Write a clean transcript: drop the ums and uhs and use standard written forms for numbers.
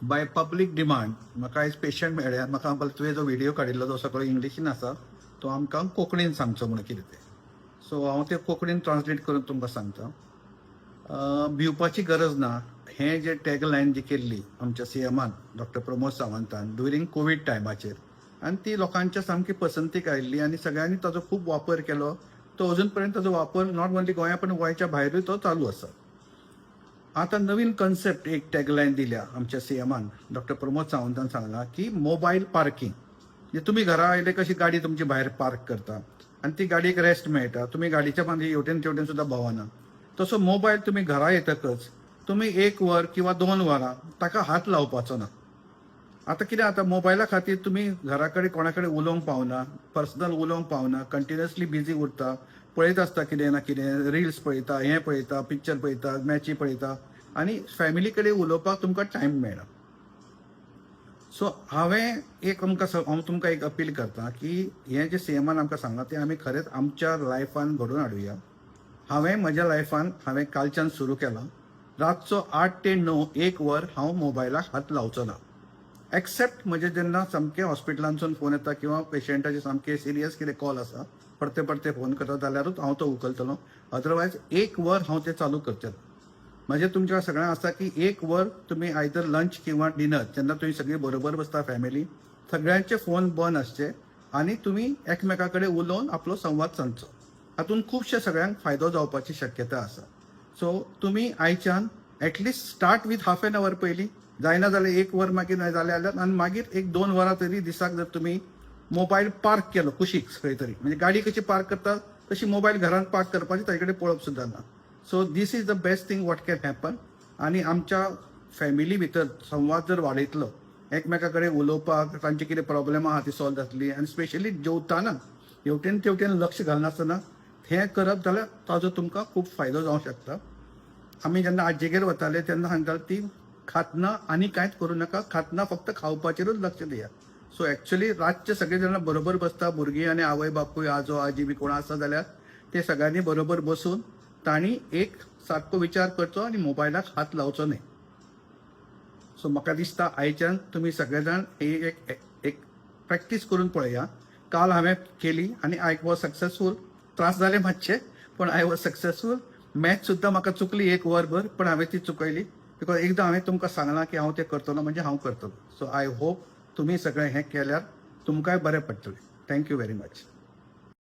Bye public demand म्हाका आयज patient मेळ्ळ्या. म्हाका म्हणपाक तुवें जो व्हिडिओ काडिल्लो तो सगळो इंग्लिशीन आसा, तो आमकां कोंकणीन सांगचो म्हणून कितें तें. सो हांव ते कोंकणीन ट्रान्सलेट करून तुमकां सांगता. भिवपाची गरज ना. हें जे टॅगलायन जी केल्ली आमच्या सीएमान डॉक्टर प्रमोद सावंतान ड्युरींग कोवीड टायमाचेर, आनी ती लोकांच्या सामकी पसंतीक आयिल्ली आनी सगळ्यांनी ताजो खूब वापर केलो. तो अजून पर्यंत ताजो वापर नॉट ओन्ली गोंया पण गोंयच्या भायरूय तो चालू आसा. आता नवीन कन्सेप्ट एक टॅगलायन दिल्या आमच्या सीएमान डॉक्टर प्रमोद सावंतान सांगला की मोबाईल पार्किंग. म्हणजे तुम्ही घरा आयले कशी गाडी तुमची भायर पार्क करता आणि ती गाडीक रेस्ट मेळटा, तुम्ही गाडीच्या मागीर हेवटेन तेवटेन सुद्धा भोवना. तसो मोबायल तुम्ही घरा येतकच तुम्ही 1 वर किंवा 2 वरां ताका हात लावपाचो ना. आता कितें आता मोबायला खातीर तुम्ही घरा कडेन कोणा कडेन उलोवंक पावना, पर्सनल उलोवंक पावना, कंटिन्युअसली बिजी उरता, पळयत आसता कितें ना कितें, रील्स पळयता, हें पळयता, पिक्चर पळयता, मॅची पळयता आनी फॅमिली कडेन उलोवपाक तुमकां टायम मेळना. सो हांवें एक हांव तुमकां एक अपील करता की हें जे सीएमान आमकां सांगला तें आमी खरेंच आमच्या लायफान घडोवन हाडुया. हांवें म्हज्या लायफान कालच्यान सुरू केलां. रातचो 8 ते 9 1 वर हांव मोबायलाक हात लावचो ना. एक्सेप्ट म्हणजे जेन्ना सामके हॉस्पिटलांतसून फोन येता किंवा पेशंटाचे सामके सिरियस कितें कॉल आसा, परते परते फोन करता जाल्यारूच हांव तो उखलतलो. अदरवायज 1 वर हांव तें चालू करचें. म्हणजे तुमच्या सगळ्यांक आसा की 1 वर तुम्ही आयदर लंच किंवा डिनर जेन्ना तुम्ही सगळी बरोबर बसता फॅमिली, सगळ्यांचे फोन बंद आसचे आनी तुम्ही एकमेका कडेन उलोवन आपलो संवाद सांगचो. हातून खुबशे सगळ्यांक फायदो जावपाची शक्यता आसा. सो तुम्ही आयच्यान at least start with half an hour पयलीं, जायना जाल्यार 1 वर मागीर जालें जाल्यार आनी मागीर 1-2 वरां तरी दिसाक जर तुम्ही मोबायल पार्क केलो कुशीक खंय तरी, म्हणजे गाडी कशी पार्क करता तशी मोबायल घरात पार्क करपाची, ताचे कडेन पळप सुद्दां ना. So this is the best thing what can happen. आनी आमच्या फॅमिली भितर संवाद जर वाडयतलो, एकमेका कडेन उलोवपाक, तांची कितें प्रॉब्लेम आहा ती सॉल्व जातली आनी स्पेशली जेवताना हेवटेन तेवटेन लक्ष घालनासतना हें करप जाल्यार ताजो तुमकां खूब फायदो जावंक शकता. आमी जेन्ना आज्जेगेर वताले तेन्ना सांगताले ती खातना आनी कांयच करूं नाका, खातना फक्त खावपाचेरूच लक्ष दियात. सो एक्चुअली रातचे सगळे जाणा बरोबर बसता, भुरगीं आनी आवय बापूय, आजो आजी बी कोण आसा जाल्यार ते सगळ्यांनी बरोबर बसून तांणी एक सारको विचार करचो आनी मोबायलाक हात लावचो न्हय. सो म्हाका दिसता आयच्यान तुमी सगळे जाण ही एक प्रॅक्टीस करून पळया. काल हांवें केली आनी आय वॉज सक्सेसफूल. त्रास जाले मातशे पण आय वॉज सक्सेसफूल. मॅच सुद्दां म्हाका चुकली 1 वरभर, पण हांवें ती चुकयली बिकॉज एकदां हांवें तुमकां सांगलां की हांव तें करतलो म्हणजे हांव करतलो. सो आय होप तुमी सगळें हें केल्यार तुमकांय बरें पडटलें. Thank you very much.